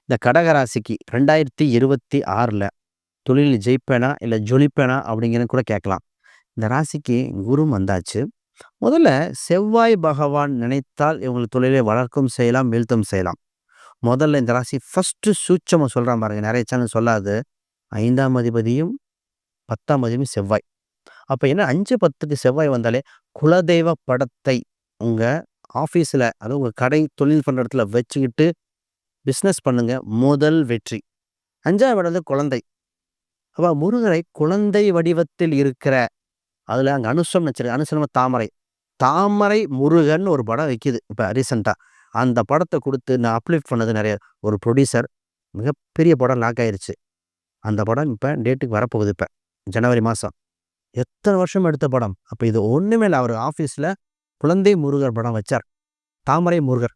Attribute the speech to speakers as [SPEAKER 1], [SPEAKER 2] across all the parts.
[SPEAKER 1] இந்த கடகராசிக்கு 2026ல தொழில் ஜெயிப்பேனா? இல்ல ஜொலிப்பேனா? அப்படிங்கிறது கூட கேட்கலாம். இந்த ராசிக்கு குரு வந்தாச்சு. முதல்ல செவ்வாய் பகவான் நினைத்தால் இவங்க தொழிலை வளர்க்கவும் செய்யலாம், வீழ்த்தவும் செய்யலாம். முதல்ல இந்த ராசி ஃபர்ஸ்ட்டு சூட்சமம் சொல்றேன் பாருங்க. நெறைய சேனல் சொல்லாது. 5ஆம் அதிபதியும், 10ஆம் அதிபதியும் செவ்வாய். அப்ப என்ன 5, 10க்கு செவ்வாய் வந்தாலே, குலதெய்வ படத்தை உங்க ஆஃபீஸ்ல, அதுவும் உங்க கடை தொழில் பண்ற இடத்துல வச்சுக்கிட்டு பிசினஸ் பண்ணுங்க. முதல் வெற்றி. 5ஆம் இடம் வந்து குழந்தை. அப்ப முருகரை குழந்தை வடிவத்தில் இருக்கிற அதுல அங்க அனுஷம் வச்சிருக்கு. அனுஷம்னா தாமரை. தாமரை முருகன் ஒரு படம் விக்கிது. இப்ப ரீசென்ட்டா. அந்த படத்த குடுத்து நான் அப்லிஃப்ட் பண்ணது நெறைய ஒரு புரொடியூசர். மிகப்பெரிய படம் லாக் ஆயிருச்சு. அந்த படம் இப்ப டேட்டுக்கு வரப்போகுது இப்ப. ஜனவரி மாசம். எத்தன வருஷம் எடுத்த படம். அப்ப இது ஒண்ணுமே இல்ல. அவரு ஆஃபீஸ்ல குழந்தை முருகர் படம் வச்சார். தாமரை முருகர்.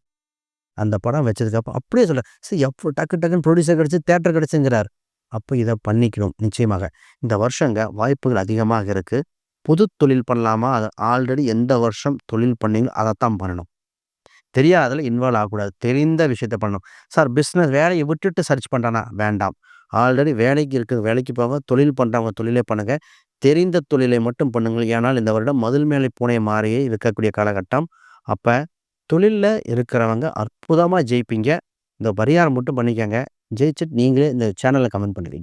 [SPEAKER 1] அந்த படம் வச்சதுக்கு அப்படியே சொல்றேன். எப்போ டக்கு டக்குன்னு புரொடியூசர் கிடைச்சு, தியேட்டர் கிடைச்சுங்கிறார். அப்ப இத பண்ணிக்கணும் நிச்சயமாக. இந்த வருஷங்க வாய்ப்புகள் அதிகமாக இருக்கு. புது தொழில் பண்ணலாமா? அது ஆல்ரெடி எந்த வருஷம் தொழில் பண்ணீங்களோ அதத்தான் பண்ணணும். தெரியாததுல இன்வால்வ் ஆகக்கூடாது. தெரிந்த விஷயத்த பண்ணணும். சார் பிசினஸ் வேலைய விட்டுட்டு சர்ச் பண்றானா? வேண்டாம். ஆல்ரெடி வேலைக்கு இருக்கிற வேலைக்கு போங்க. தொழில் பண்றவங்க தொழிலே பண்ணுங்க. தெரிந்த தொழிலை மட்டும் பண்ணுங்கள். ஏனால் இந்த வருடம் மதில் மேலே பூனை மாரியே இருக்கக்கூடிய காலகட்டம். அப்ப தொழில்ல இருக்கிறவங்க அற்புதமா ஜெயிப்பீங்க. இந்த பரிகாரம் மட்டும் பண்ணிக்கங்க. ஜெயிச்சுட்டு நீங்களே இந்த சேனல்ல கமெண்ட் பண்ணுவீங்க.